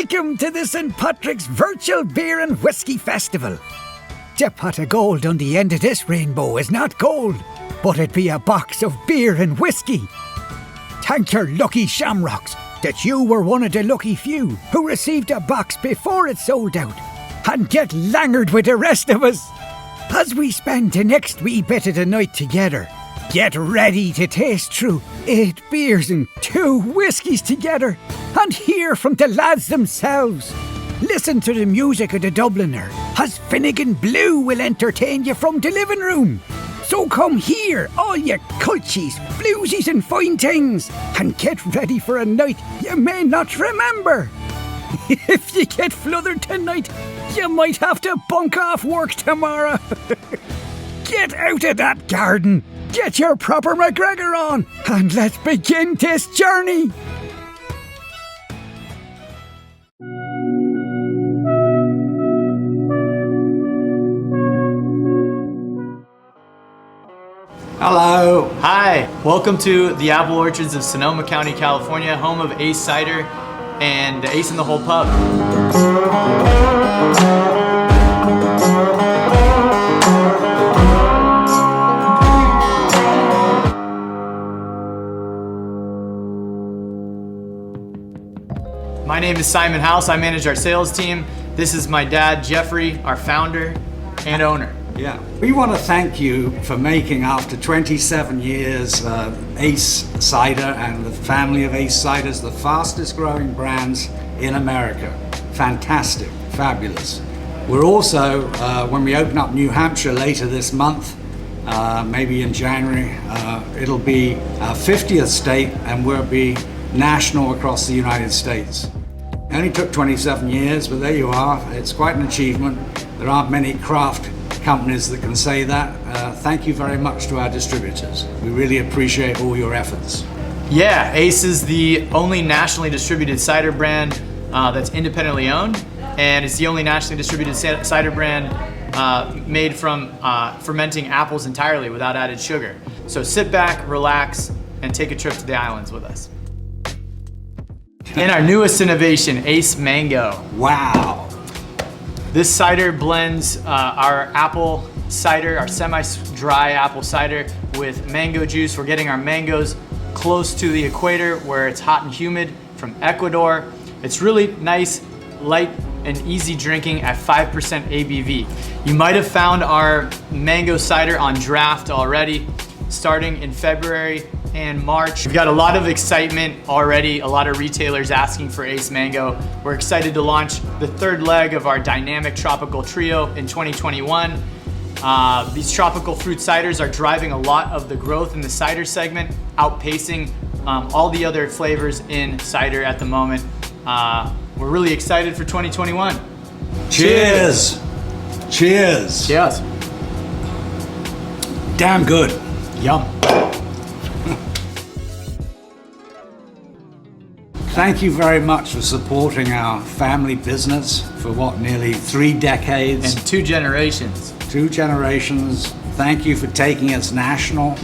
Welcome to the St. Patrick's Virtual Beer and Whiskey Festival. The pot of gold on the end of this rainbow is not gold, but it'd be a box of beer and whiskey. Thank your lucky shamrocks that you were one of the lucky few who received a box before it sold out, and get langered with the rest of us. As we spend the next wee bit of the night together, get ready to taste through 8 beers and 2 whiskies together and hear from the lads themselves. Listen to the music of the Dubliner as Finnegan Blue will entertain you from the living room. So come here, all you culchies, bluesies and fine things, and get ready for a night you may not remember. If you get flooded tonight, you might have to bunk off work tomorrow. Get out of that garden, get your proper McGregor on, and let's begin this journey. Hello. Hi. Welcome to the Apple Orchards of Sonoma County, California, home of Ace Cider and Ace in the Hole Pub. My name is Simon House. I manage our sales team. This is my dad, Jeffrey, our founder and owner. Yeah, we want to thank you for making, after 27 years, Ace Cider and the family of Ace Ciders the fastest growing brands in America. Fantastic, fabulous. We're also, when we open up New Hampshire later this month, maybe in January, it'll be our 50th state and we'll be national across the United States. It only took 27 years, but there you are. It's quite an achievement. There aren't many craft companies that can say that. Thank you very much to our distributors. We really appreciate all your efforts. Yeah, Ace is the only nationally distributed cider brand that's independently owned, and it's the only nationally distributed cider brand made from fermenting apples entirely without added sugar. So sit back, relax, and take a trip to the islands with us. And our newest innovation, Ace Mango. Wow. This cider blends our apple cider, our semi-dry apple cider, with mango juice. We're getting our mangoes close to the equator where it's hot and humid from Ecuador. It's really nice, light, and easy drinking at 5% ABV. You might have found our mango cider on draft already, starting in February and March. We've got a lot of excitement already, a lot of retailers asking for Ace Mango. We're excited to launch the 3rd leg of our dynamic tropical trio in 2021. These tropical fruit ciders are driving a lot of the growth in the cider segment, outpacing all the other flavors in cider at the moment. We're really excited for 2021. Cheers. Cheers. Cheers. Damn good. Yum. Thank you very much for supporting our family business for nearly 3 decades. And 2 generations. 2 generations. Thank you for taking us national.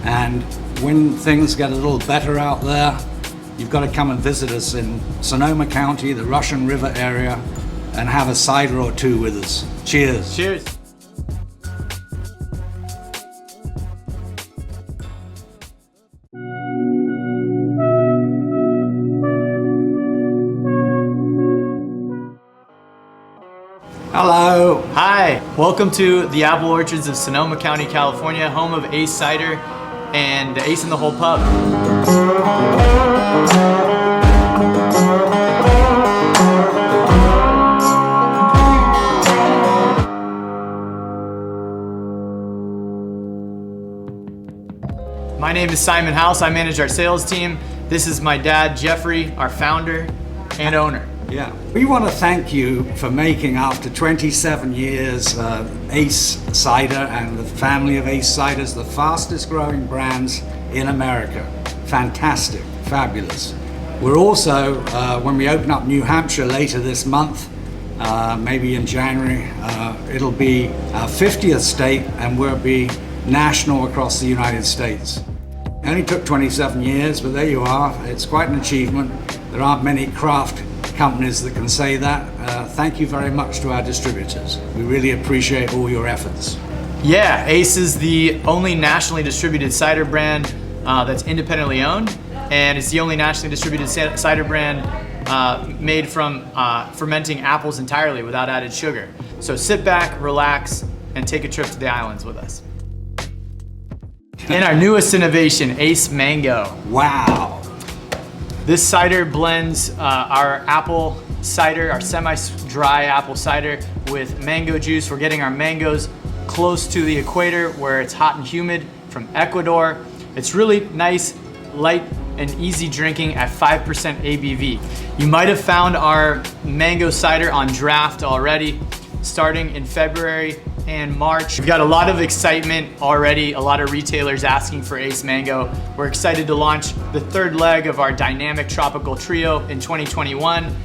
And when things get a little better out there, you've got to come and visit us in Sonoma County, the Russian River area, and have a cider or 2 with us. Cheers. Cheers. Hello. Hi. Welcome to the Apple Orchards of Sonoma County, California, home of Ace Cider and Ace in the Hole Pub. My name is Simon House. I manage our sales team. This is my dad, Jeffrey, our founder and owner. Yeah, we want to thank you for making, after 27 years, Ace Cider and the family of Ace Ciders the fastest growing brands in America. Fantastic, fabulous. We're also, when we open up New Hampshire later this month, maybe in January, it'll be our 50th state and we'll be national across the United States. It only took 27 years, but there you are. It's quite an achievement. There aren't many craft companies that can say that. Thank you very much to our distributors. We really appreciate all your efforts. Yeah, Ace is the only nationally distributed cider brand that's independently owned, and it's the only nationally distributed cider brand made from fermenting apples entirely without added sugar. So sit back, relax, and take a trip to the islands with us. And our newest innovation, Ace Mango. Wow. This cider blends our apple cider, our semi-dry apple cider, with mango juice. We're getting our mangoes close to the equator where it's hot and humid from Ecuador. It's really nice, light, and easy drinking at 5% ABV. You might have found our mango cider on draft already, starting in February and March. We've got a lot of excitement already, a lot of retailers asking for Ace Mango. We're excited to launch the third leg of our dynamic tropical trio in 2021.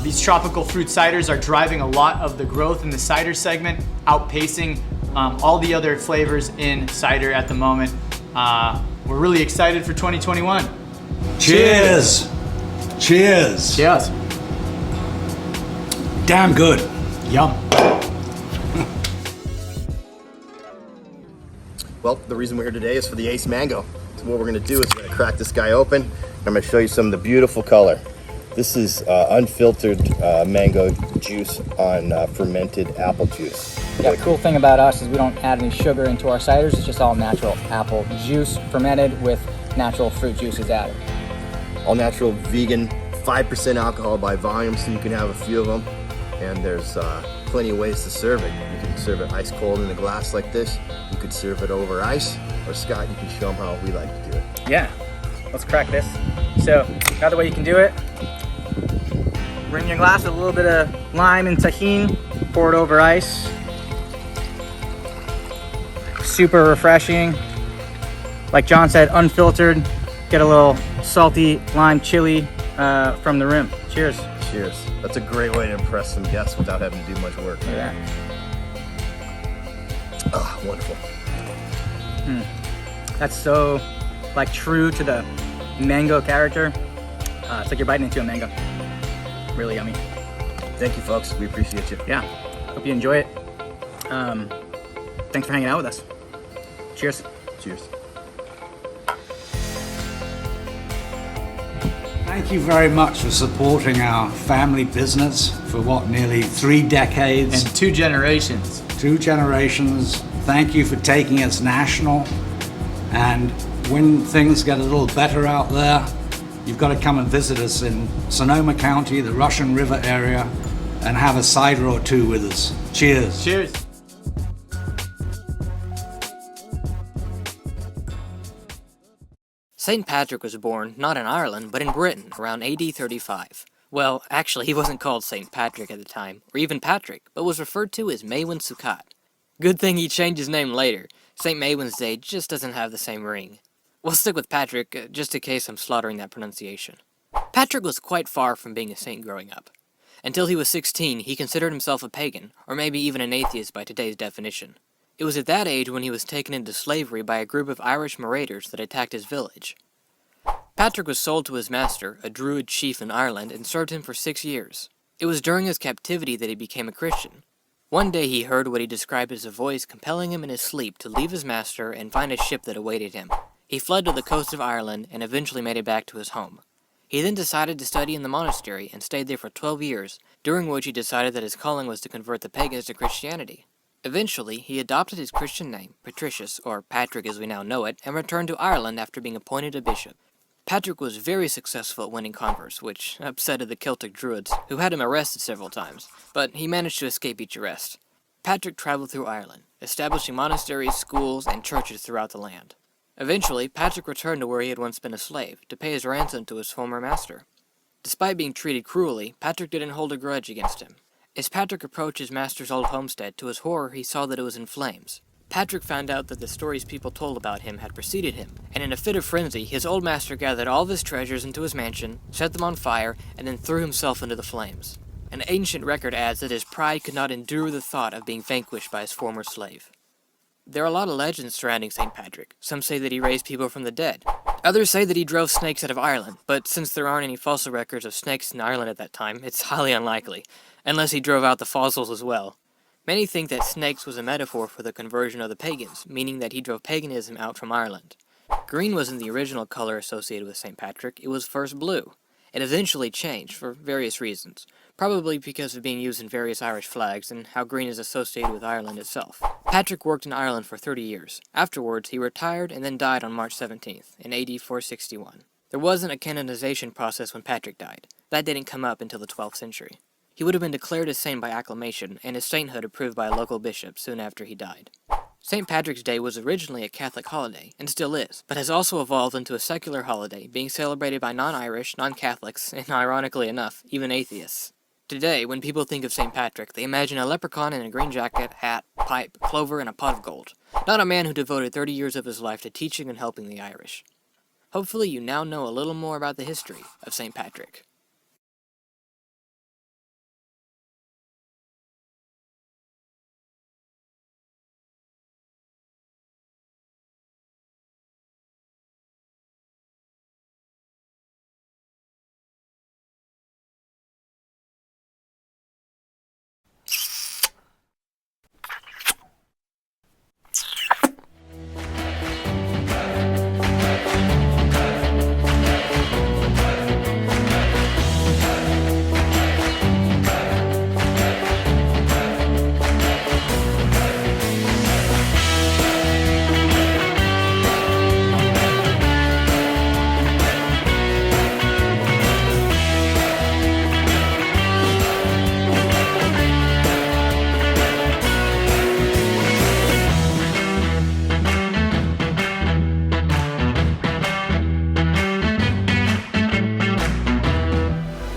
These tropical fruit ciders are driving a lot of the growth in the cider segment, outpacing all the other flavors in cider at the moment. We're really excited for 2021. Cheers. Cheers. Cheers. Damn good. Yum. Well, the reason we're here today is for the Ace Mango. So what we're gonna do is we're gonna crack this guy open. I'm gonna show you some of the beautiful color. This is unfiltered mango juice on fermented apple juice. Yeah, the cool thing about us is we don't add any sugar into our ciders. It's just all natural apple juice fermented with natural fruit juices added. All natural, vegan, 5% alcohol by volume, so you can have a few of them. And there's plenty of ways to serve it. You can serve it ice cold in a glass like this. You could serve it over ice. Or Scott, you can show them how we like to do it. Yeah, let's crack this. So, another way you can do it, bring your glass with a little bit of lime and tahini, pour it over ice. Super refreshing. Like John said, unfiltered. Get a little salty lime chili from the rim. Cheers. Cheers. That's a great way to impress some guests without having to do much work. Look at that. Ah, wonderful. That's so like true to the mango character. It's like you're biting into a mango. Really yummy. Thank you, folks. We appreciate you. Yeah, hope you enjoy it. Thanks for hanging out with us. Cheers. Cheers. Thank you very much for supporting our family business for what, nearly 3 decades? And 2 generations. 2 generations. Thank you for taking us national. And when things get a little better out there, you've got to come and visit us in Sonoma County, the Russian River area, and have a cider or 2 with us. Cheers. Cheers. St. Patrick was born not in Ireland, but in Britain around AD 35. Well, actually, he wasn't called St. Patrick at the time, or even Patrick, but was referred to as Maewyn Succat. Good thing he changed his name later. St. Maewyn's Day just doesn't have the same ring. We'll stick with Patrick, just in case I'm slaughtering that pronunciation. Patrick was quite far from being a saint growing up. Until he was 16, he considered himself a pagan, or maybe even an atheist by today's definition. It was at that age when he was taken into slavery by a group of Irish marauders that attacked his village. Patrick was sold to his master, a Druid chief in Ireland, and served him for 6 years. It was during his captivity that he became a Christian. One day he heard what he described as a voice compelling him in his sleep to leave his master and find a ship that awaited him. He fled to the coast of Ireland and eventually made it back to his home. He then decided to study in the monastery and stayed there for 12 years, during which he decided that his calling was to convert the pagans to Christianity. Eventually, he adopted his Christian name, Patricius, or Patrick as we now know it, and returned to Ireland after being appointed a bishop. Patrick was very successful at winning converts, which upsetted the Celtic Druids, who had him arrested several times, but he managed to escape each arrest. Patrick traveled through Ireland, establishing monasteries, schools, and churches throughout the land. Eventually, Patrick returned to where he had once been a slave, to pay his ransom to his former master. Despite being treated cruelly, Patrick didn't hold a grudge against him. As Patrick approached his master's old homestead, to his horror he saw that it was in flames. Patrick found out that the stories people told about him had preceded him, and in a fit of frenzy, his old master gathered all of his treasures into his mansion, set them on fire, and then threw himself into the flames. An ancient record adds that his pride could not endure the thought of being vanquished by his former slave. There are a lot of legends surrounding St. Patrick. Some say that he raised people from the dead. Others say that he drove snakes out of Ireland, but since there aren't any fossil records of snakes in Ireland at that time, it's highly unlikely, unless he drove out the fossils as well. Many think that snakes was a metaphor for the conversion of the pagans, meaning that he drove paganism out from Ireland. Green wasn't the original color associated with St. Patrick, it was first blue. It eventually changed for various reasons, probably because of being used in various Irish flags and how green is associated with Ireland itself. Patrick worked in Ireland for 30 years. Afterwards, he retired and then died on March 17th, in AD 461. There wasn't a canonization process when Patrick died. That didn't come up until the 12th century. He would have been declared a saint by acclamation, and his sainthood approved by a local bishop soon after he died. St. Patrick's Day was originally a Catholic holiday, and still is, but has also evolved into a secular holiday, being celebrated by non-Irish, non-Catholics, and ironically enough, even atheists. Today, when people think of St. Patrick, they imagine a leprechaun in a green jacket, hat, pipe, clover, and a pot of gold. Not a man who devoted 30 years of his life to teaching and helping the Irish. Hopefully you now know a little more about the history of St. Patrick.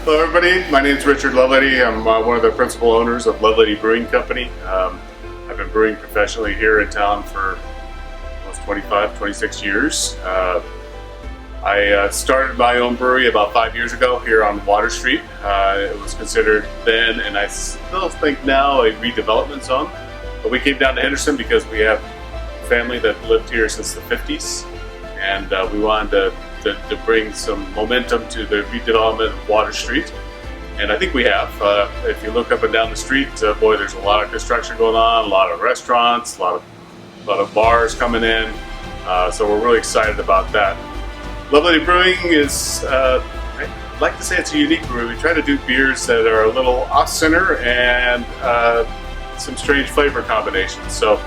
Hello everybody, my name is Richard Lovelady. I'm one of the principal owners of Lovelady Brewing Company. I've been brewing professionally here in town for almost 25, 26 years. I started my own brewery about 5 years ago here on Water Street. It was considered then, and I still think now, a redevelopment zone. But we came down to Henderson because we have family that lived here since the 50s, and we wanted to bring some momentum to the redevelopment of Water Street. And I think we have. If you look up and down the street, boy, there's a lot of construction going on, a lot of restaurants, a lot of bars coming in. So we're really excited about that. Lovelady Brewing is, I'd like to say it's a unique brewery. We try to do beers that are a little off-center and some strange flavor combinations. So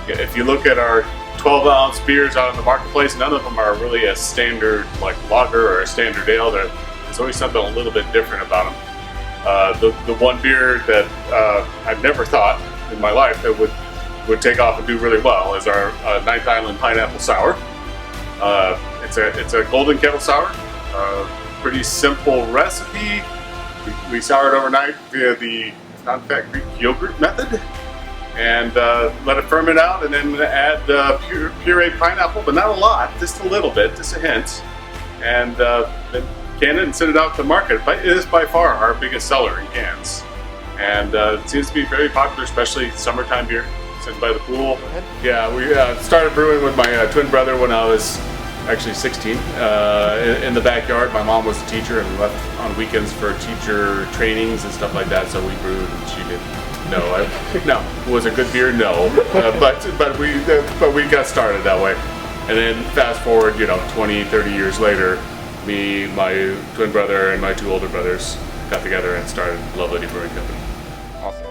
if you look at our 12-ounce beers out in the marketplace, none of them are really a standard like lager or a standard ale. There's always something a little bit different about them. The one beer that I've never thought in my life that would take off and do really well is our Ninth Island Pineapple Sour. It's a golden kettle sour. Pretty simple recipe. We sour it overnight via the non-fat Greek yogurt method, and let it ferment out, and then add pureed pineapple, but not a lot, just a little bit, just a hint, and then can it and send it out to the market. But it is by far our biggest seller in cans, and it seems to be very popular, especially summertime beer, sitting by the pool. Yeah, we started brewing with my twin brother when I was actually 16 in the backyard. My mom was a teacher, and we left on weekends for teacher trainings and stuff like that, so we brewed, and she did. No. Was it good beer? No. But we got started that way. And then fast forward, 20, 30 years later, me, my twin brother, and my two older brothers got together and started Lovelady Brewing Company. Awesome.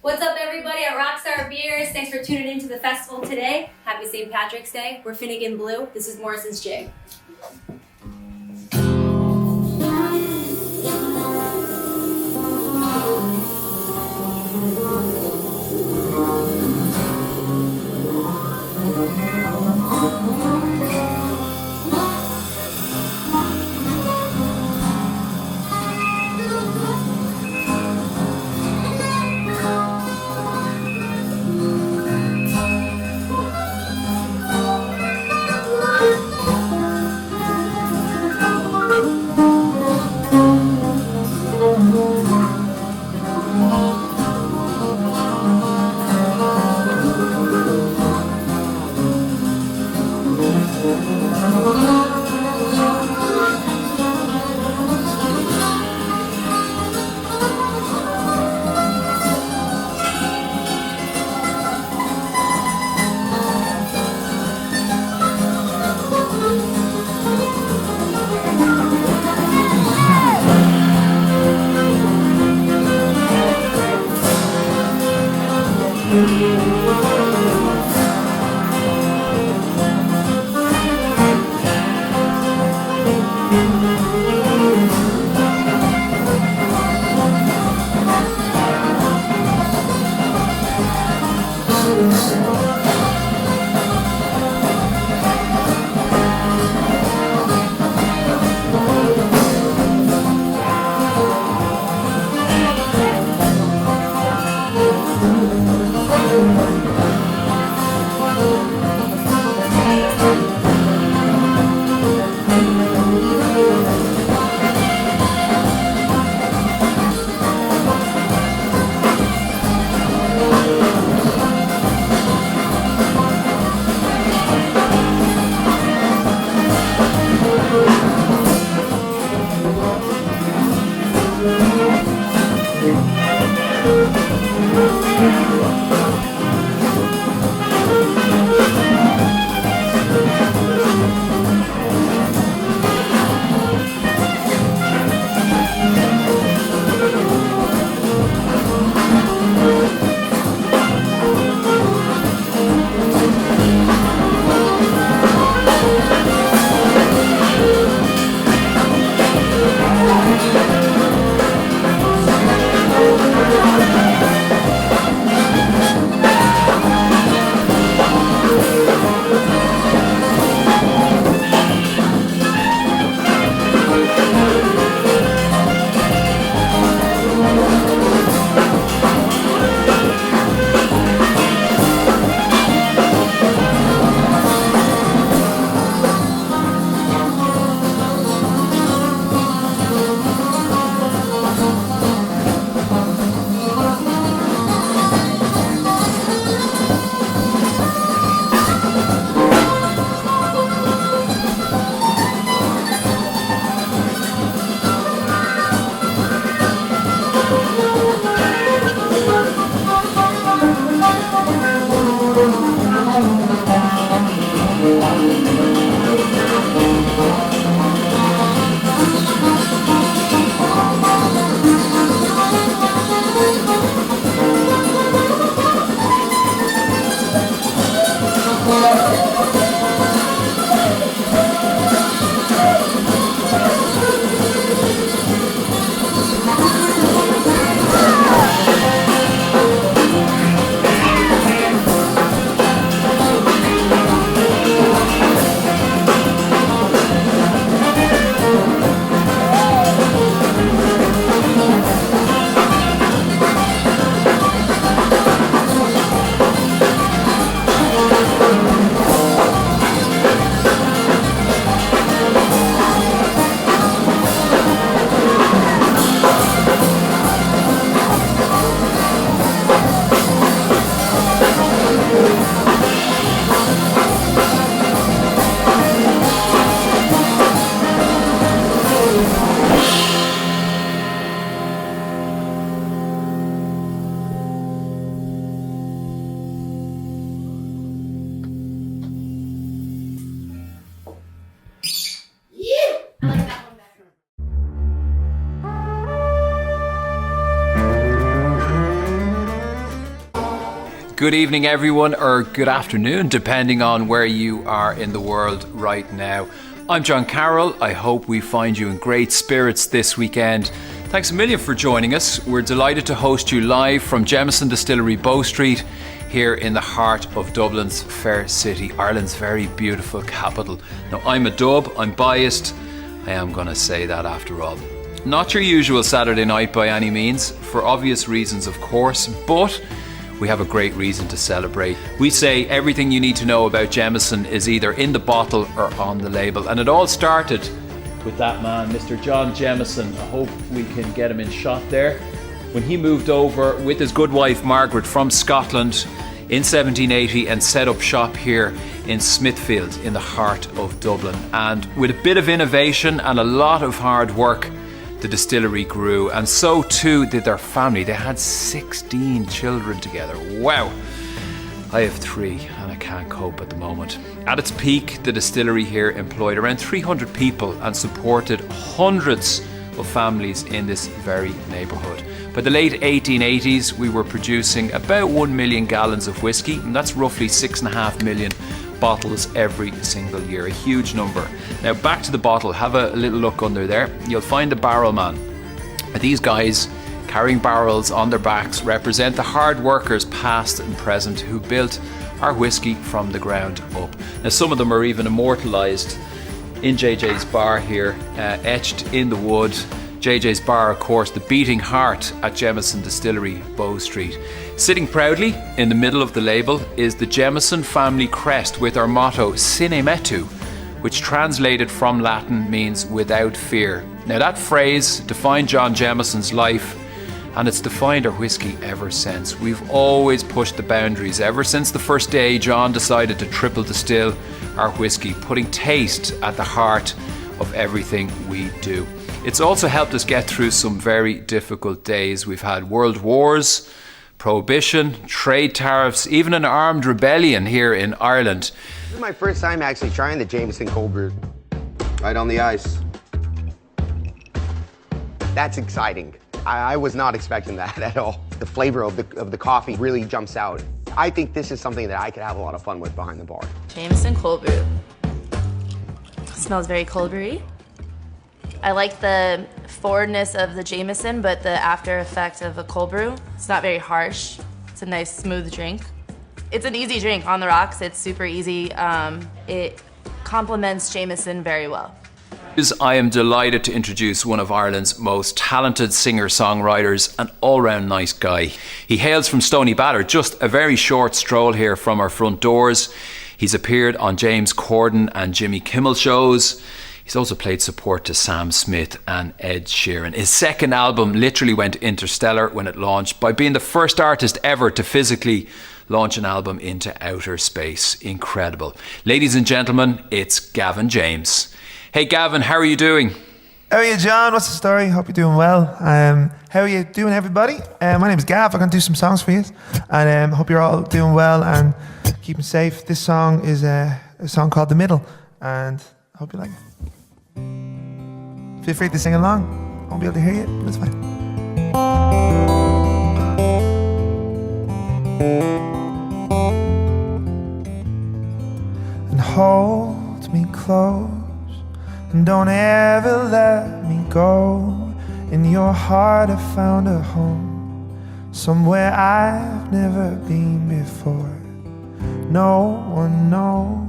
What's up, everybody at Rockstar Beers? Thanks for tuning into the festival today. Happy St. Patrick's Day. We're Finnegan Blue. This is Morrison's Jig. Good evening, everyone, or good afternoon, depending on where you are in the world right now. I'm John Carroll. I hope we find you in great spirits this weekend. Thanks a million for joining us. We're delighted to host you live from Jameson Distillery, Bow Street, here in the heart of Dublin's fair city, Ireland's very beautiful capital. Now, I'm a dub, I'm biased. I am going to say that after all. Not your usual Saturday night by any means, for obvious reasons, of course, but we have a great reason to celebrate. We say everything you need to know about Jameson is either in the bottle or on the label. And it all started with that man, Mr. John Jameson. I hope we can get him in shot there. When he moved over with his good wife Margaret from Scotland in 1780 and set up shop here in Smithfield in the heart of Dublin. And with a bit of innovation and a lot of hard work, the distillery grew, and so too did their family. They had 16 children together. Wow! I have 3 and I can't cope at the moment. At its peak, the distillery here employed around 300 people and supported hundreds of families in this very neighbourhood. By the late 1880s, we were producing about 1 million gallons of whiskey, and that's roughly 6.5 million bottles every single year, a huge number. Now back to the bottle, have a little look under there. You'll find a barrel man. These guys carrying barrels on their backs represent the hard workers past and present who built our whiskey from the ground up. Now some of them are even immortalised in JJ's bar here, etched in the wood. JJ's bar, of course, the beating heart at Jameson Distillery, Bow Street. Sitting proudly in the middle of the label is the Jameson family crest with our motto, Sine Metu, which translated from Latin means without fear. Now that phrase defined John Jameson's life, and it's defined our whiskey ever since. We've always pushed the boundaries ever since the first day John decided to triple distill our whiskey, putting taste at the heart of everything we do. It's also helped us get through some very difficult days. We've had world wars, prohibition, trade tariffs, even an armed rebellion here in Ireland. This is my first time actually trying the Jameson cold brew. Right on the ice. That's exciting. I was not expecting that at all. The flavor of the coffee really jumps out. I think this is something that I could have a lot of fun with behind the bar. Jameson cold brew. Smells very cold brewy. I like the forwardness of the Jameson, but the after effect of a cold brew. It's not very harsh. It's a nice, smooth drink. It's an easy drink on the rocks. It's super easy. It complements Jameson very well. I am delighted to introduce one of Ireland's most talented singer-songwriters, an all-round nice guy. He hails from Stony Batter, just a very short stroll here from our front doors. He's appeared on James Corden and Jimmy Kimmel shows. He's also played support to Sam Smith and Ed Sheeran. His second album literally went interstellar when it launched by being the first artist ever to physically launch an album into outer space. Incredible. Ladies and gentlemen, it's Gavin James. Hey Gavin, how are you doing? How are you, John? What's the story? Hope you're doing well. How are you doing, everybody? My name is Gav. I'm going to do some songs for you. And hope you're all doing well and keeping safe. This song is a song called The Middle, and I hope you like it. Feel free to sing along. I won't be able to hear you, but it's fine. And hold me close, and don't ever let me go. In your heart I found a home, somewhere I've never been before. No one knows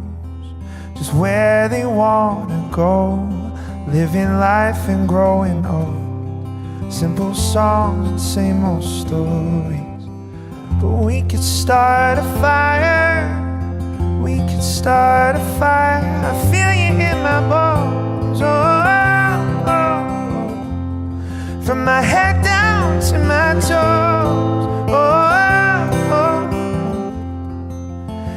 just where they wanna go, living life and growing old. Simple songs and same old stories, but we could start a fire. We could start a fire. I feel you in my bones. Oh, oh, oh. From my head down to my toes. Oh, oh, oh.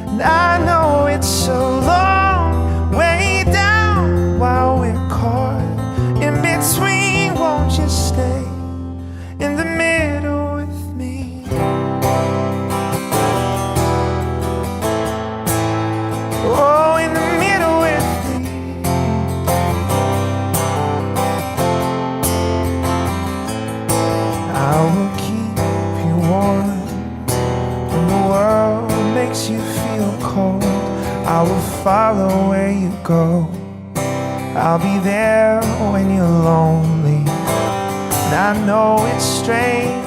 And I know it's so long way down while we're caught in between. Won't you stay in the middle with me? Oh, in the middle with me. will follow where you go. I'll be there when you're lonely. And I know it's strange,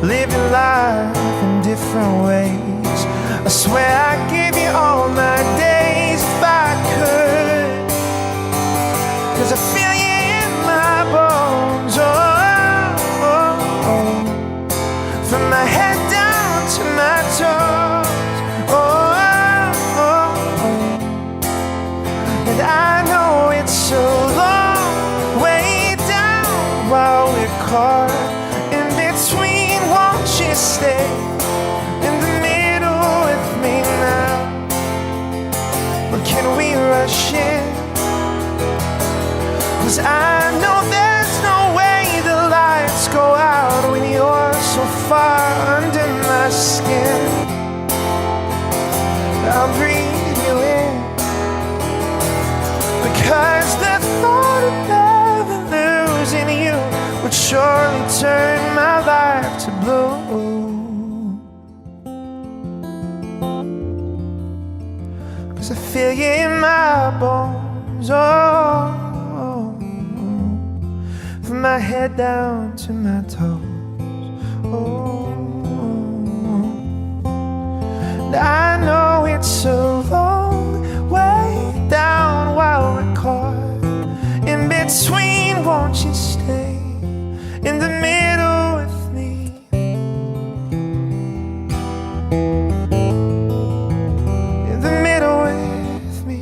living life in different ways. I swear I'd give you all my days if I could, 'cause I feel you in my bones, from my head down to my toes, and I know it's a long way down while we're caught in between. Won't you stay in the middle with me now? Or can we rush in? 'Cause I know there's no way the lights go out when you're so far under my skin. I'll breathe you in, because the thought of never losing you would surely turn my life to blue. 'Cause I feel you in my bones, from my head down to my toes, and I know it's a long way down while we're caught in between. Won't you stay in the middle with me? In the middle with me.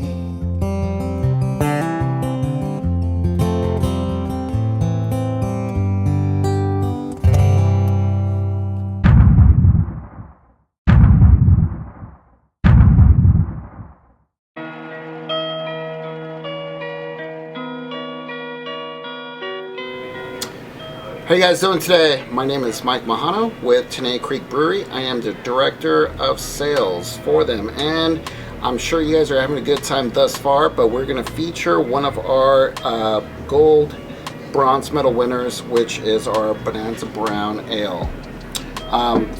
How you guys doing today? My name is Mike Mahano with Tanaia Creek Brewery. I am the Director of Sales for them, and I'm sure you guys are having a good time thus far, but we're going to feature one of our gold bronze medal winners, which is our Bonanza Brown Ale.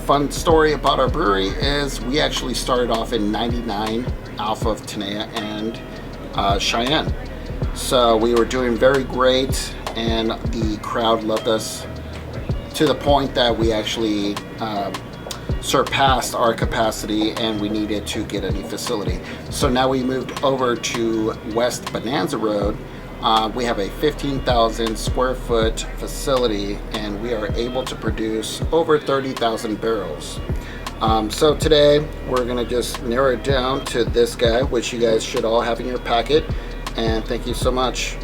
Fun story about our brewery is we actually started off in '99 off of Tanaia and Cheyenne. So we were doing very great, and the crowd loved us to the point that we actually surpassed our capacity and we needed to get a new facility. So now we moved over to West Bonanza Road. We have a 15,000 square foot facility and we are able to produce over 30,000 barrels. So today we're gonna just narrow it down to this guy, which you guys should all have in your packet. And thank you so much.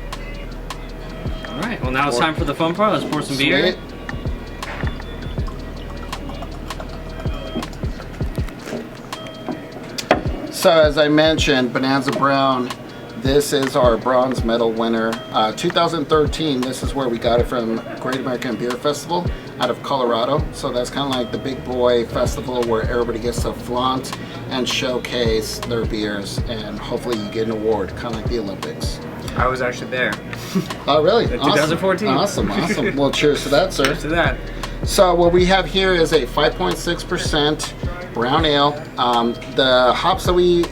All right, well now it's time for the fun part. Let's pour some beer. So as I mentioned, Bonanza Brown, this is our bronze medal winner. 2013, this is where we got it from Great American Beer Festival out of Colorado. So that's kind of like the big boy festival where everybody gets to flaunt and showcase their beers, and hopefully you get an award, kind of like the Olympics. I was actually there. Oh really? In 2014. Awesome. Well, cheers to that, sir. Cheers to that. So what we have here is a 5.6% brown ale. The hops that we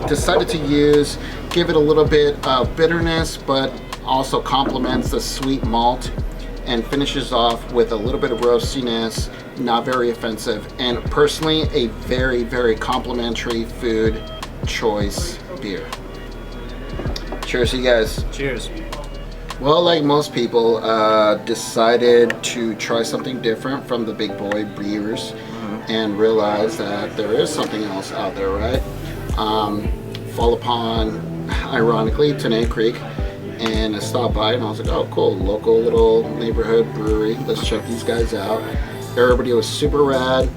decided to use give it a little bit of bitterness, but also complements the sweet malt and finishes off with a little bit of roastiness, not very offensive, and personally a very, very complimentary food choice beer. Cheers to you guys. Cheers. Well, like most people, decided to try something different from the big boy brewers and realize that there is something else out there, right? Fall upon, ironically, Tanaia Creek, and I stopped by and I was like, oh cool, local little neighborhood brewery, let's check these guys out. Everybody was super rad,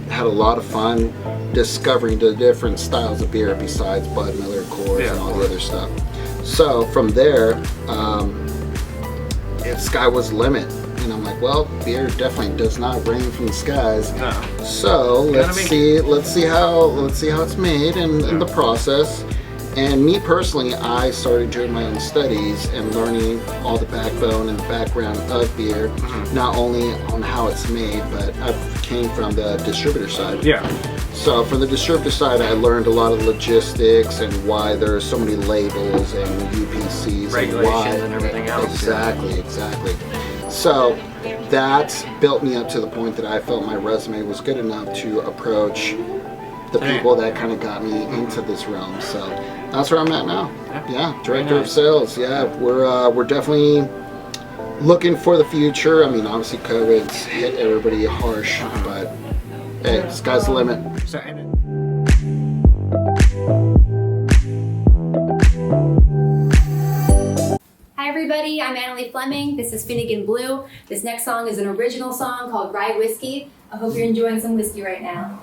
had a lot of fun discovering the different styles of beer besides Bud, Miller, Coors, and all the other stuff. So from there, the sky was the limit, and I'm like, well, beer definitely does not rain from the skies. No. So let's see how it's made and the process. And me personally, I started doing my own studies and learning all the backbone and the background of beer, not only on how it's made, but I came from the distributor side. Yeah. So for the distributor side, I learned a lot of logistics and why there are so many labels and UPCs. Regulations and everything else. Exactly. So that built me up to the point that I felt my resume was good enough to approach the people that kind of got me into this realm. So that's where I'm at now. Yeah, director of sales. Yeah, we're definitely looking for the future. I mean, obviously COVID's hit everybody harsh, but hey, sky's the limit. Hi everybody, I'm Annalie Fleming. This is Finnegan Blue. This next song is an original song called Rye Whiskey. I hope you're enjoying some whiskey right now.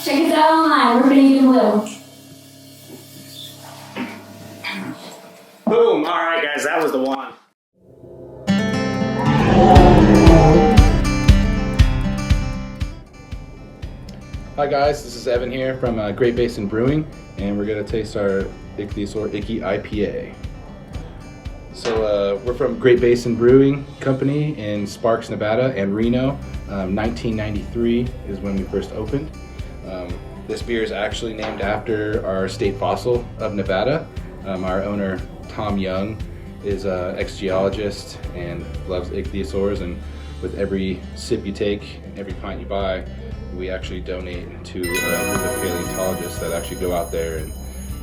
Check us out online. We're Finnegan Blue. Boom! All right, guys, that was the one. Hi guys, this is Evan here from Great Basin Brewing, and we're going to taste our Ichthyosaur Icky IPA. So we're from Great Basin Brewing Company in Sparks, Nevada and Reno. 1993 is when we first opened. This beer is actually named after our state fossil of Nevada. Our owner, Tom Young, is an ex-geologist and loves ichthyosaurs, and with every sip you take, every pint you buy, we actually donate to a group of paleontologists that actually go out there and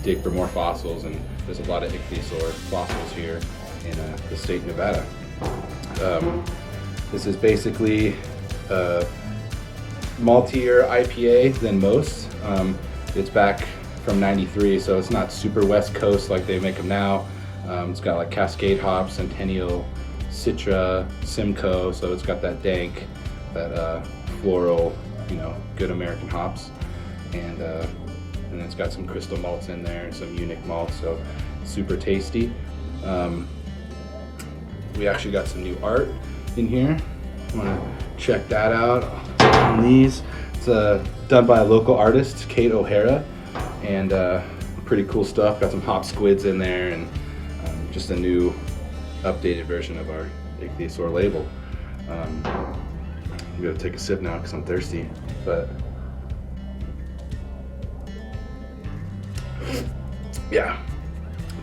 dig for more fossils, and there's a lot of ichthyosaur fossils here in the state of Nevada. This is basically a maltier IPA than most. It's back from '93, so it's not super West Coast like they make them now. It's got like Cascade hops, Centennial, Citra, Simcoe, so it's got that dank, that floral, good American hops, and then it's got some crystal malts in there and some unique malts, so super tasty. We actually got some new art in here. If you want to check that out on these, it's done by a local artist, Kate O'Hara, and pretty cool stuff. Got some hop squids in there, and just a new updated version of our ichthyosaur label. I'm gonna take a sip now because I'm thirsty, but yeah,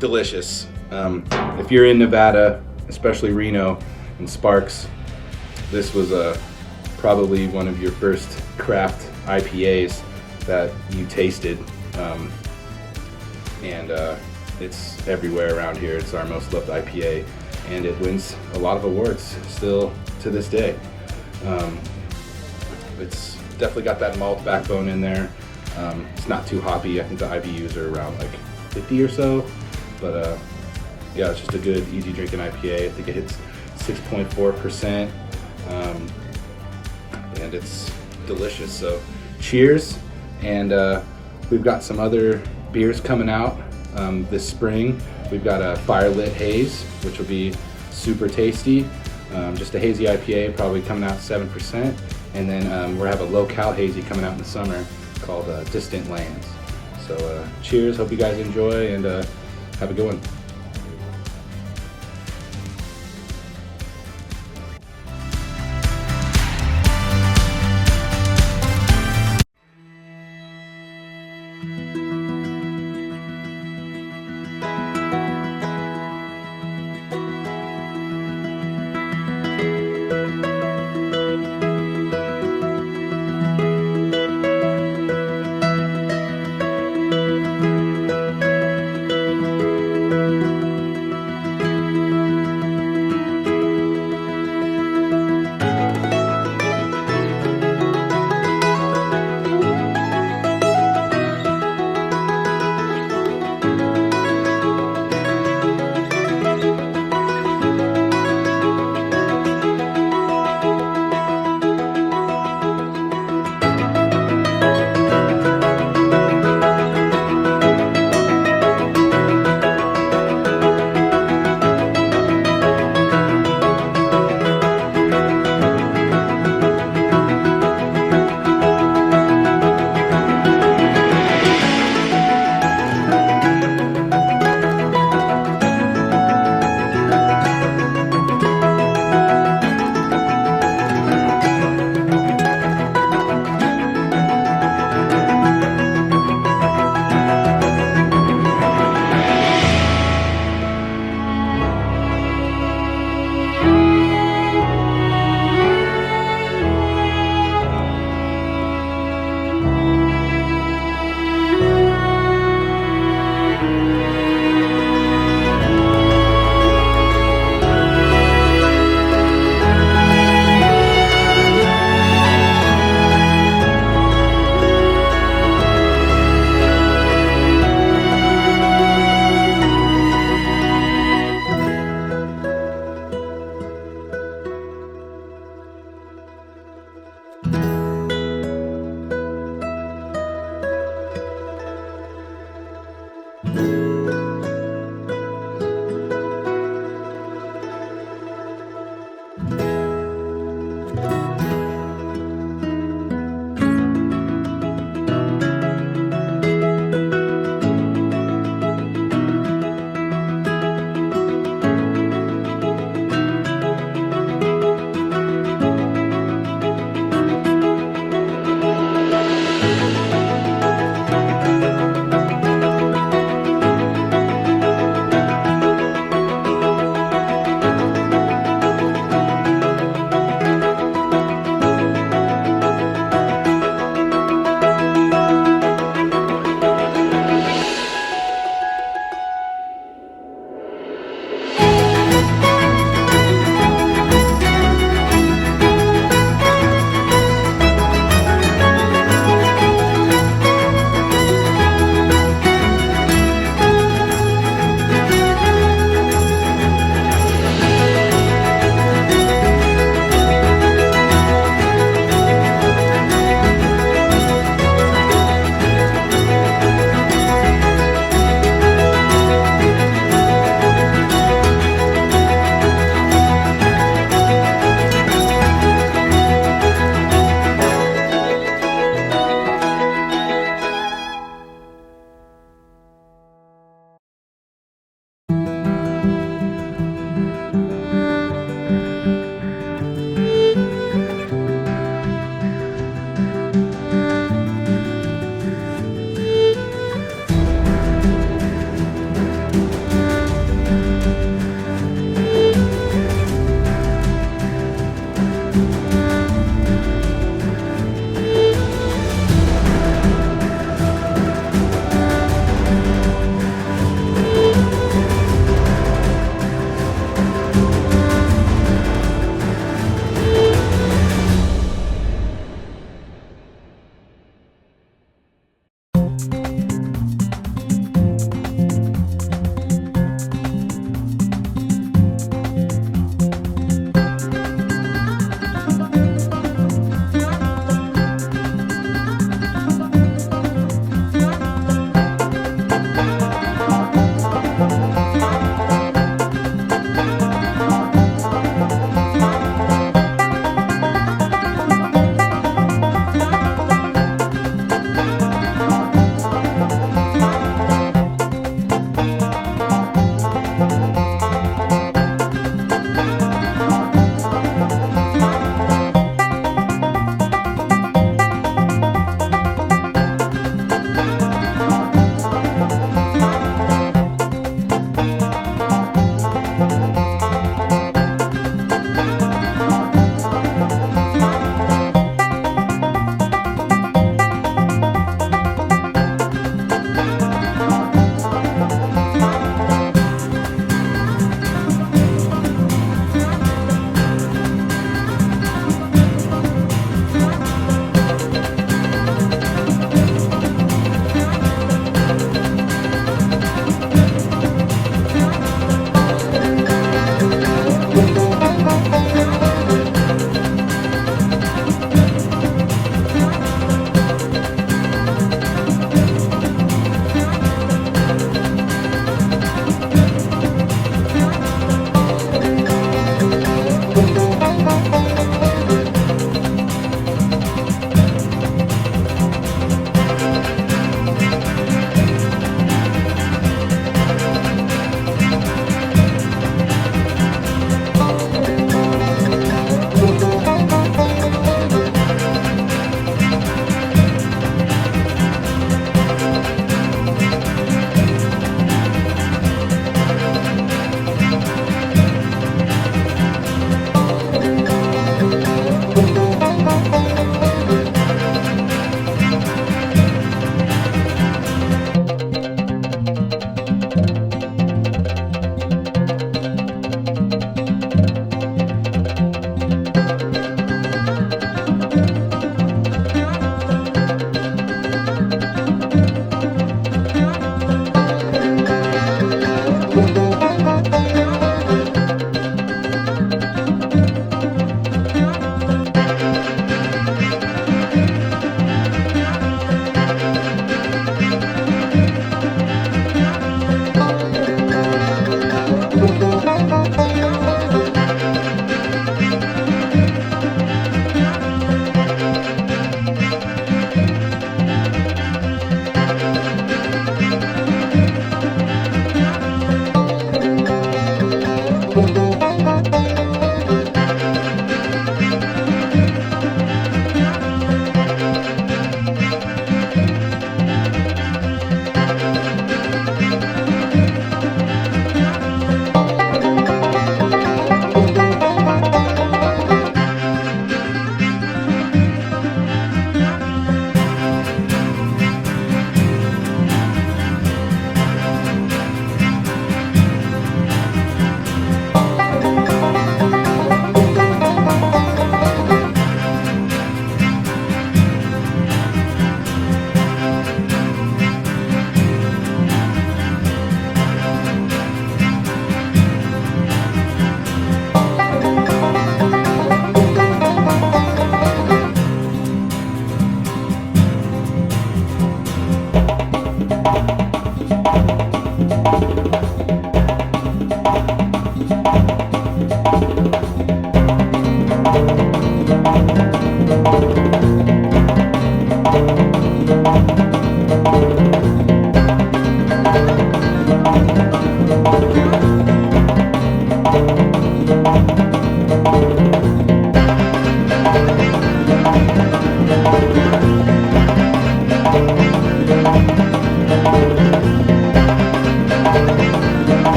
delicious. If you're in Nevada, especially Reno and Sparks, this was probably one of your first craft IPAs that you tasted, and it's everywhere around here. It's our most loved IPA, and it wins a lot of awards still to this day. It's definitely got that malt backbone in there. It's not too hoppy. I think the IBUs are around like 50 or so, but yeah, it's just a good, easy drinking IPA. I think it hits 6.4%, and it's delicious. So cheers, and we've got some other beers coming out this spring. We've got a Firelit Haze, which will be super tasty. Just a hazy IPA, probably coming out 7%, and then we'll have a low-cal hazy coming out in the summer called Distant Lands. So cheers, hope you guys enjoy, and have a good one.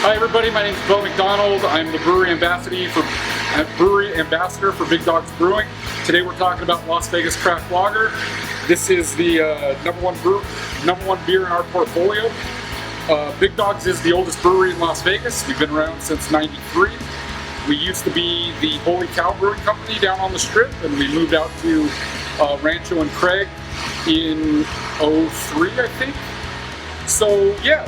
Hi everybody, my name is Bo McDonald. I'm the brewery ambassador for Big Dogs Brewing. Today we're talking about Las Vegas Craft Lager. This is the number one beer in our portfolio. Big Dogs is the oldest brewery in Las Vegas. We've been around since '93. We used to be the Holy Cow Brewing Company down on the Strip, and we moved out to Rancho and Craig in '03, I think. So yeah,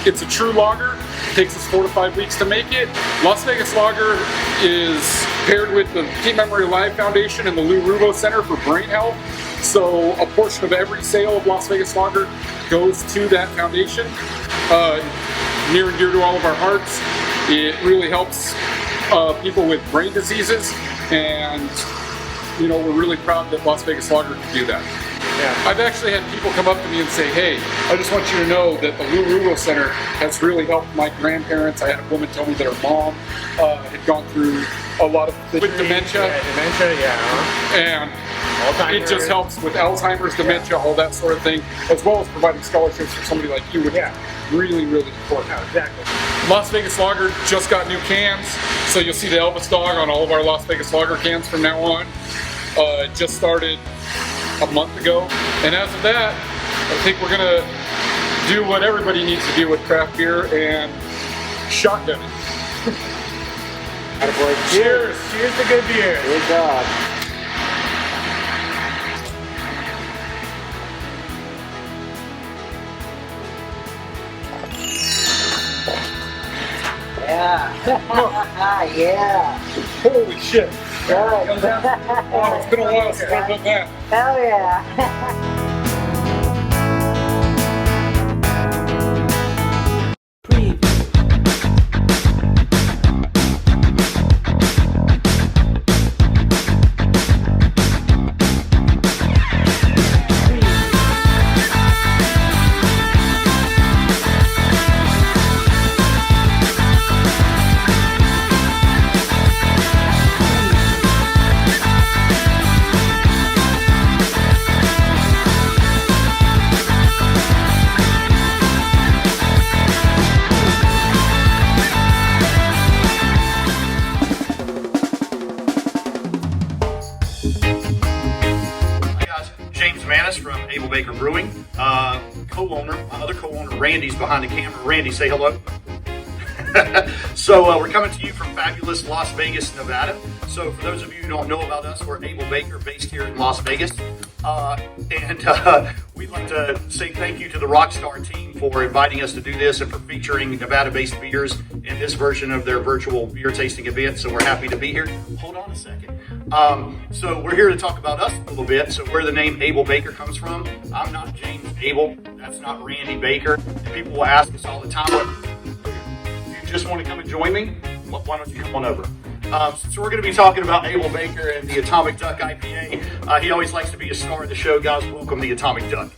it's a true lager. It takes us 4 to 5 weeks to make it. Las Vegas Lager is paired with the Keep Memory Alive Foundation and the Lou Rubo Center for Brain Health. So a portion of every sale of Las Vegas Lager goes to that foundation. Near and dear to all of our hearts. It really helps people with brain diseases, and you know, we're really proud that Las Vegas Lager can do that. Yeah. I've actually had people come up to me and say, hey, I just want you to know that the Lou Rubo Center has really helped my grandparents. I had a woman tell me that her mom had gone through a lot of with dementia. And Alzheimer's. It just helps with Alzheimer's, dementia, all that sort of thing, as well as providing scholarships for somebody like you, which is really, really important. Exactly. Las Vegas Lager just got new cans, so you'll see the Elvis dog on all of our Las Vegas Lager cans from now on. It just started a month ago, and as of that, I think we're gonna do what everybody needs to do with craft beer and shotgun it. Cheers! Cheers to good beer. Good job. Yeah. Yeah. Holy shit. Good. Wow, it's been a while since I've done that. Hell yeah. Dennis from Able Baker Brewing. Co-owner, my other co-owner, Randy's behind the camera. Randy, say hello. So we're coming to you from fabulous Las Vegas, Nevada. So for those of you who don't know about us, we're Able Baker based here in Las Vegas. We'd like to say thank you to the Rockstar team for inviting us to do this and for featuring Nevada-based beers in this version of their virtual beer tasting event. So we're happy to be here. Hold on a second. So we're here to talk about us a little bit. So where the name Able Baker comes from. I'm not James Able. That's not Randy Baker. And people will ask us all the time, if you just want to come and join me, why don't you come on over? So we're going to be talking about Able Baker and the Atomic Duck IPA. He always likes to be a star of the show, guys. Welcome the Atomic Duck.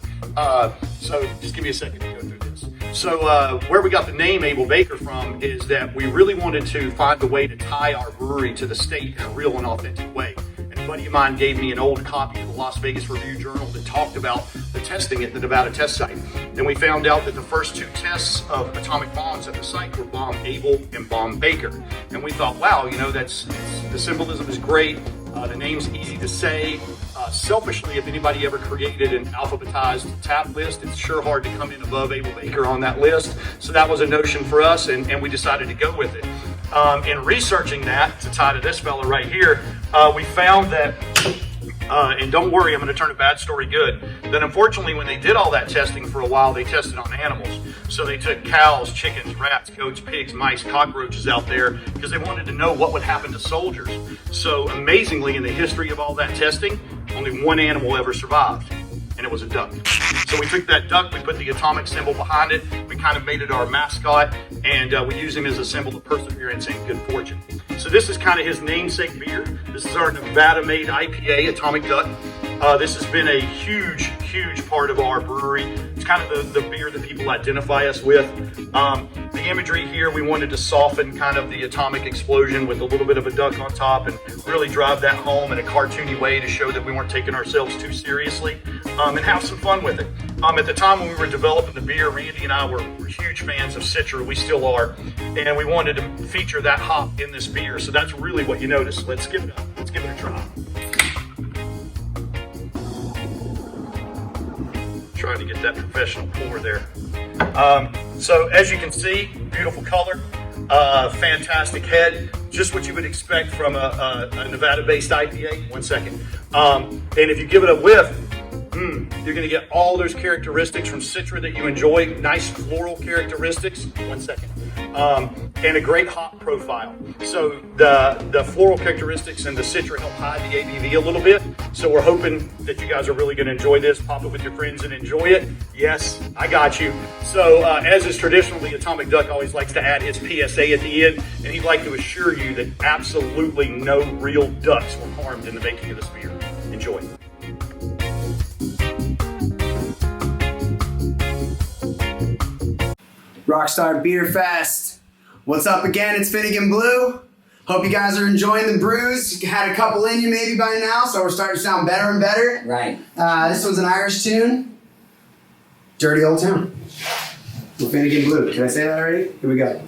So just give me a second to go through this. So where we got the name Able Baker from is that we really wanted to find a way to tie our brewery to the state in a real and authentic way. And a buddy of mine gave me an old copy of the Las Vegas Review-Journal that talked about the testing at the Nevada test site. And we found out that the first 2 tests of atomic bombs at the site were bomb Able and bomb Baker. And we thought, wow, you know, the symbolism is great. The name's easy to say. Selfishly, if anybody ever created an alphabetized tap list, it's sure hard to come in above Able Baker on that list. So that was a notion for us, and we decided to go with it. In researching that, to tie to this fella right here, we found that, and don't worry, I'm going to turn a bad story good, that unfortunately when they did all that testing for a while, they tested on animals. So they took cows, chickens, rats, goats, pigs, mice, cockroaches out there because they wanted to know what would happen to soldiers. So amazingly, in the history of all that testing, only one animal ever survived, and it was a duck. So we took that duck, we put the atomic symbol behind it, we kind of made it our mascot, and we use him as a symbol of perseverance and good fortune. So this is kind of his namesake beer. This is our Nevada-made IPA, Atomic Duck. This has been a huge part of our brewery. It's kind of the beer that people identify us with. The imagery here, we wanted to soften kind of the atomic explosion with a little bit of a duck on top and really drive that home in a cartoony way to show that we weren't taking ourselves too seriously and have some fun with it. At the time when we were developing the beer, Randy and I were huge fans of Citra. We still are. And we wanted to feature that hop in this beer. So that's really what you notice. Let's give it up. Let's give it a try. Trying to get that professional pour there. So as you can see, beautiful color, fantastic head, just what you would expect from a Nevada-based IPA. 1 second. And if you give it a whiff, you're going to get all those characteristics from Citra that you enjoy. Nice floral characteristics. 1 second. And a great hop profile. So the floral characteristics and the Citra help hide the ABV a little bit. So we're hoping that you guys are really going to enjoy this. Pop it with your friends and enjoy it. Yes, I got you. So as is traditional, the Atomic Duck always likes to add his PSA at the end. And he'd like to assure you that absolutely no real ducks were harmed in the making of this beer. Enjoy. Rockstar Beer Fest. What's up again? It's Finnegan Blue. Hope you guys are enjoying the brews. You had a couple in you maybe by now, so we're starting to sound better and better. Right. This one's an Irish tune. Dirty Old Town. With Finnegan Blue. Can I say that already? Here we go.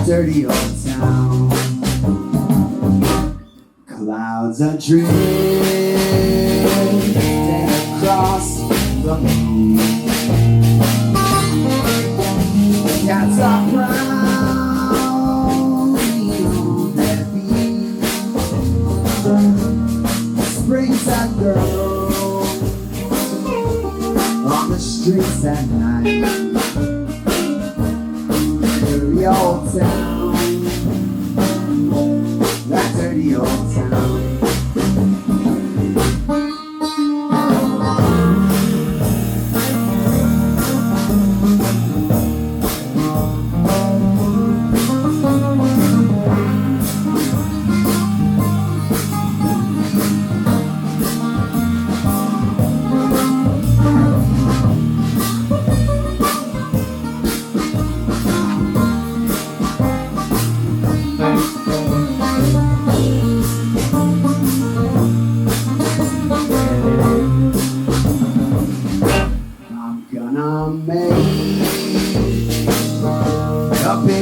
Dirty old town, clouds are drifting across the moon. Cats are prowling on their feet. nice at night. Dirty old town, that dirty old town.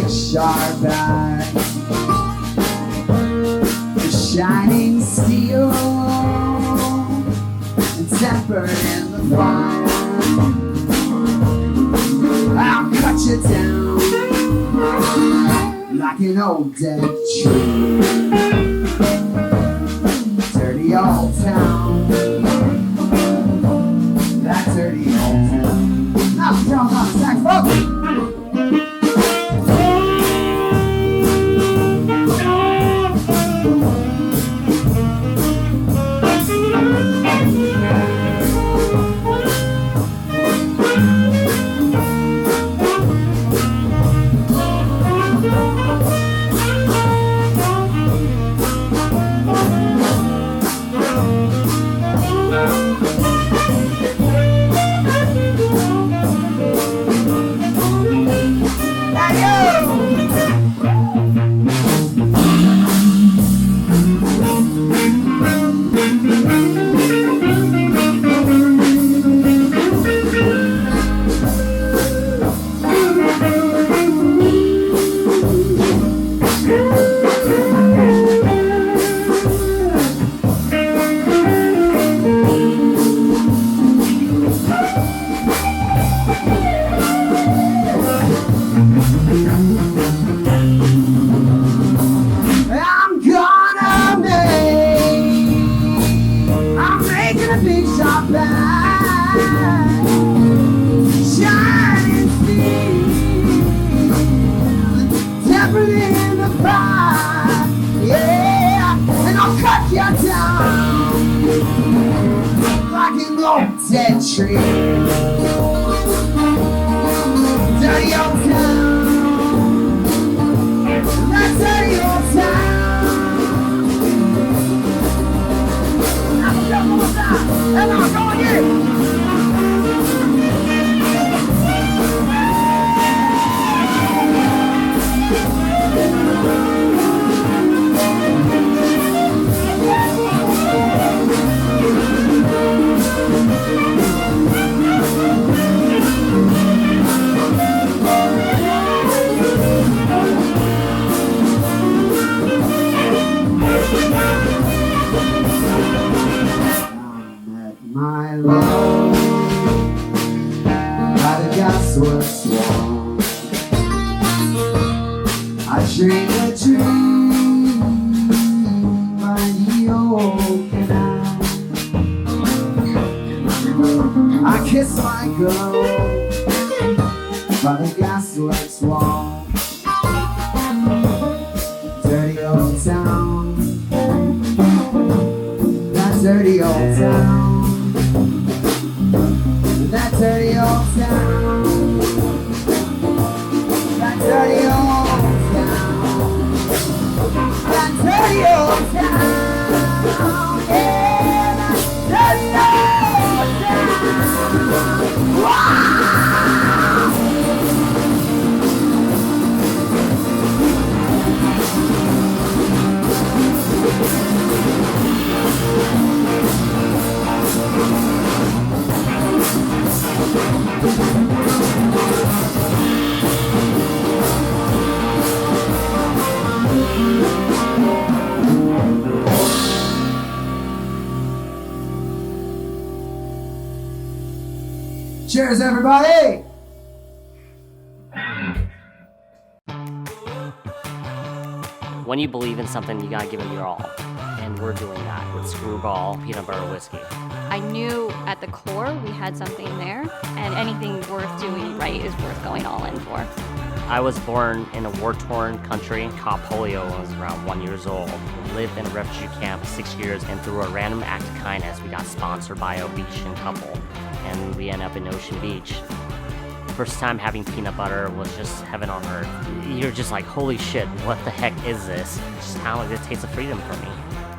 Sharp eyes, the shining steel, and tempered in the fire. I'll cut you down like an old dead tree. Dirty old town, that dirty old town. Now come on, saxophone. Dead tree. Dirty old town, that dirty old town. I'm jumping with that, and I'm going in. My love, by the gasworks wall, I dream a dream by the old canal. I kiss my girl by the gasworks wall. Dirty old town, that dirty old town. That dirty old town, that dirty old town, that dirty old town, yeah, that dirty old town. Wow! Cheers, everybody! When you believe in something, you gotta give it your all. and we're doing that with Screwball Peanut Butter Whiskey. I knew at the core we had something there, and anything worth doing right is worth going all in for. I was born in a war-torn country, caught polio when I was around 1 year old. Lived in a refugee camp 6 years, and through a random act of kindness, we got sponsored by a Beachin couple, and we ended up in Ocean Beach. First time having peanut butter was just heaven on earth. You're just like, holy shit, what the heck is this? It just kind of like the taste of freedom for me.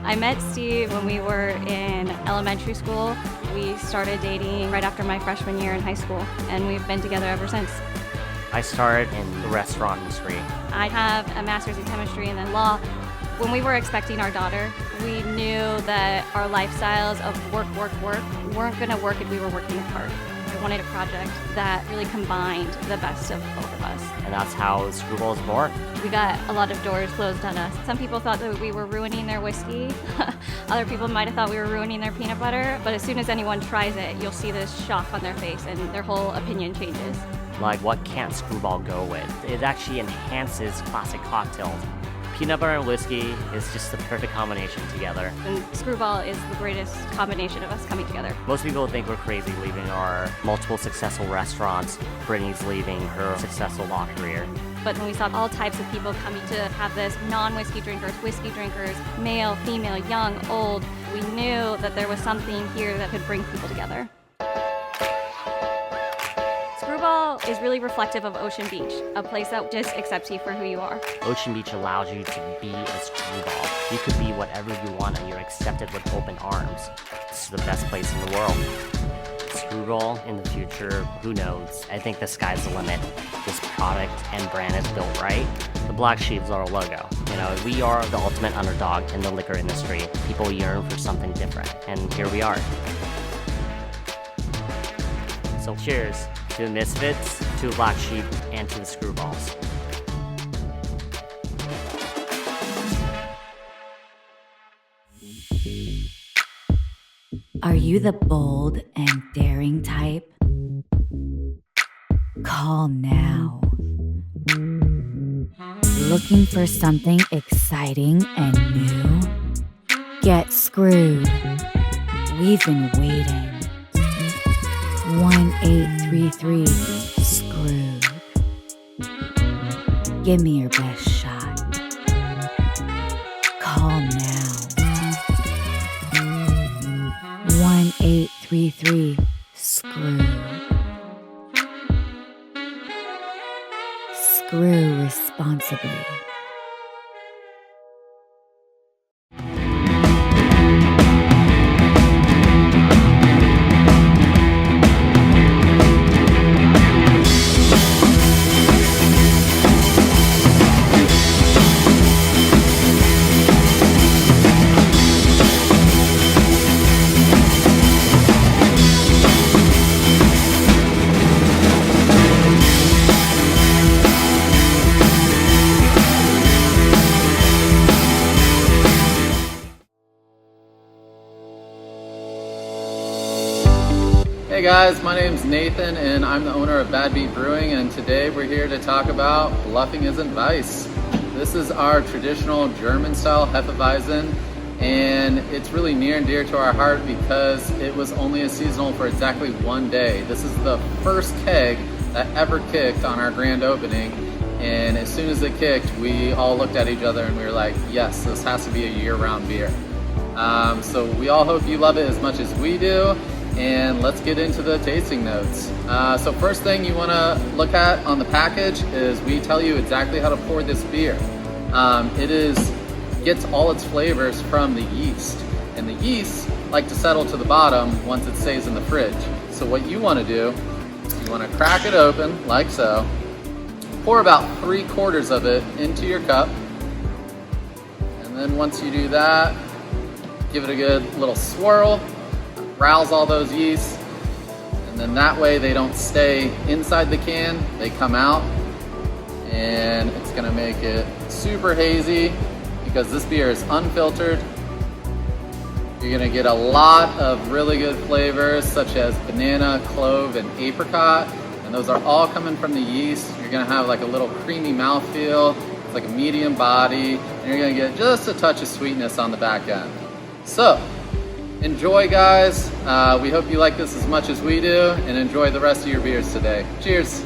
I met Steve when we were in elementary school. We started dating right after my freshman year in high school, and we've been together ever since. I started in the restaurant industry. I have a master's in chemistry and then law. When we were expecting our daughter, we knew that our lifestyles of work weren't gonna work if we were working apart. I wanted a project that really combined the best of both of us. And that's how Screwball was born. We got a lot of doors closed on us. Some people thought that we were ruining their whiskey. Other people might have thought we were ruining their peanut butter. But as soon as anyone tries it, you'll see this shock on their face and their whole opinion changes. Like, what can't Screwball go with? It actually enhances classic cocktails. Peanut butter and whiskey is just the perfect combination together. And Screwball is the greatest combination of us coming together. Most people think we're crazy leaving our multiple successful restaurants. Brittany's leaving her successful law career. But when we saw all types of people coming to have this, non-whiskey drinkers, whiskey drinkers, male, female, young, old, we knew that there was something here that could bring people together. Screwball is really reflective of Ocean Beach, a place that just accepts you for who you are. Ocean Beach allows you to be a Screwball. You could be whatever you want and you're accepted with open arms. This is the best place in the world. Screwball in the future, who knows? I think the sky's the limit. This product and brand is built right. The black sheep's our logo. You know, we are the ultimate underdog in the liquor industry. People yearn for something different, and here we are. So cheers to the Misfits, to the Black Sheep, and to the Screwballs. Are you the bold and daring type? Call now. Looking for something exciting and new? Get screwed. We've been waiting. 1833 Screwed. Give me your best shot. Call now. 1833 Screwed. Screw responsibly. Hey guys, my name's Nathan and I'm the owner of Beat Brewing, and today we're here to talk about Bluffing Isn't Vice. This is our traditional German style Hefeweizen, and it's really near and dear to our heart because it was only a seasonal for exactly 1 day. This is the first keg that ever kicked on our grand opening, and as soon as it kicked, we all looked at each other and we were like, yes, this has to be a year-round beer. So we all hope you love it as much as we do. And let's get into the tasting notes. So first thing you want to look at on the package is we tell you exactly how to pour this beer. It gets all its flavors from the yeast, and the yeast like to settle to the bottom once it stays in the fridge. So what you want to do, you want to crack it open like so, pour about 3/4 of it into your cup, and then once you do that, give it a good little swirl. Rouse all those yeasts, and then that way they don't stay inside the can, they come out, and it's gonna make it super hazy because this beer is unfiltered. You're gonna get a lot of really good flavors such as banana, clove, and apricot, and those are all coming from the yeast. You're gonna have like a little creamy mouthfeel, It's like a medium body, and you're gonna get just a touch of sweetness on the back end. So, enjoy, guys. We hope you like this as much as we do, and enjoy the rest of your beers today. Cheers.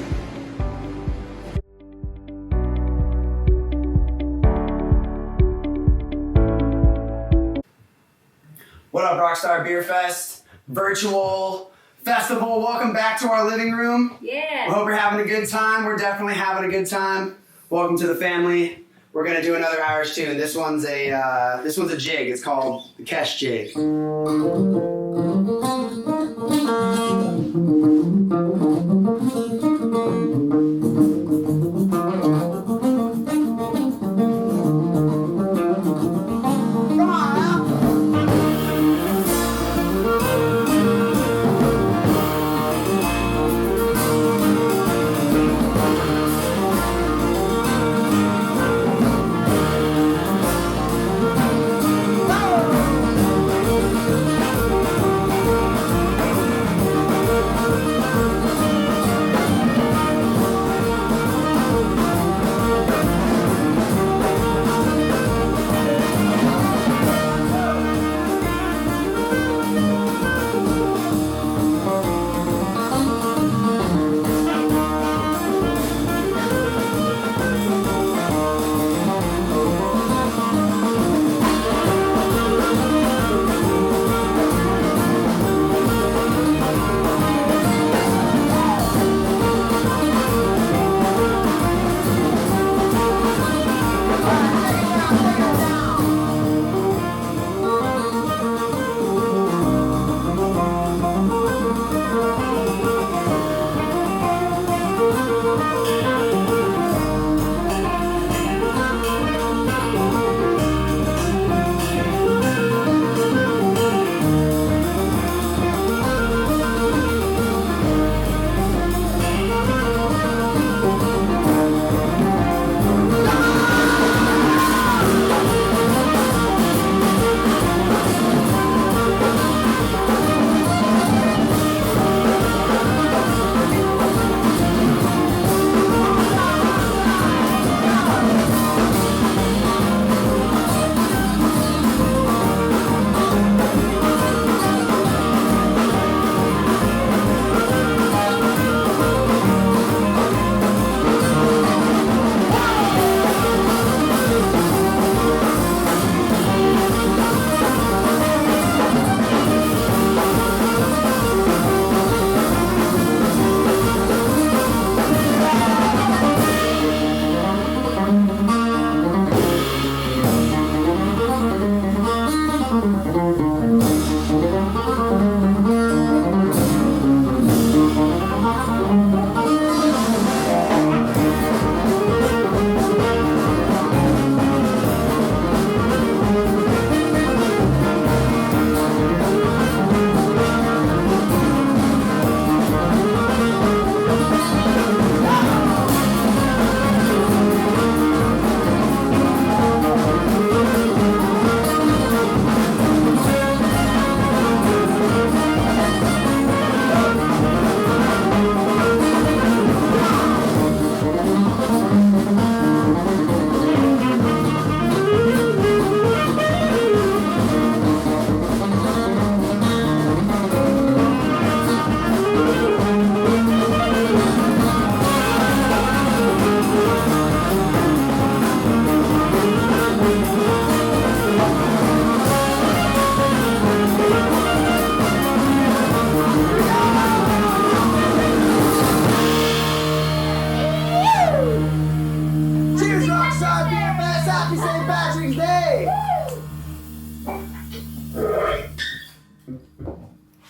What up, Rockstar Beer Fest? Virtual festival. Welcome back to our living room. Yeah. We hope you're having a good time. We're definitely having a good time. Welcome to the family. We're gonna do another Irish tune. This one's a jig. It's called the Kesh Jig.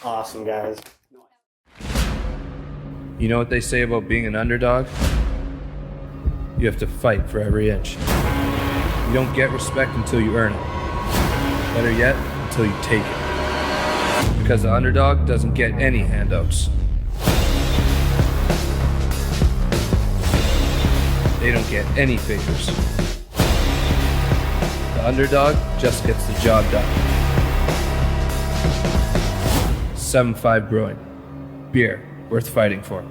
Awesome, guys. You know what they say about being an underdog? You have to fight for every inch. You don't get respect until you earn it. Better yet, until you take it. Because the underdog doesn't get any handouts. They don't get any favors. The underdog just gets the job done. 7-5 Brewing. Beer worth fighting for.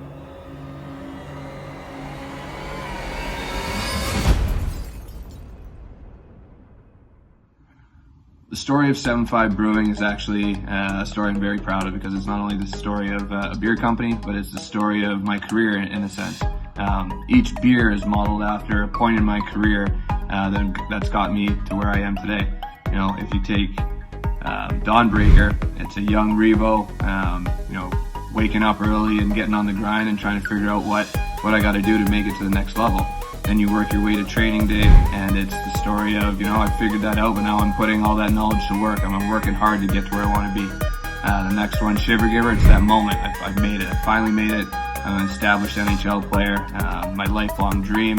The story of 7-5 Brewing is actually a story I'm very proud of, because it's not only the story of a beer company, but it's the story of my career in a sense. Each beer is modeled after a point in my career that's got me to where I am today. You know, if you take Dawnbreaker, it's a young Revo, you know, waking up early and getting on the grind and trying to figure out what I got to do to make it to the next level. Then you work your way to training day, and it's the story of, you know, I figured that out, but now I'm putting all that knowledge to work. I'm working hard to get to where I want to be. The next one, Shivergiver, it's that moment. I've made it. I finally made it. I'm an established NHL player. My lifelong dream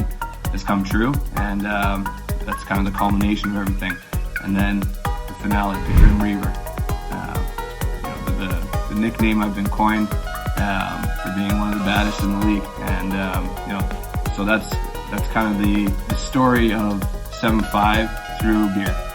has come true, and that's kind of the culmination of everything. And then the finale, the Grim Reaver. You know, the nickname I've been coined for being one of the baddest in the league, and you know, so that's kind of the story of 7-5 through beer.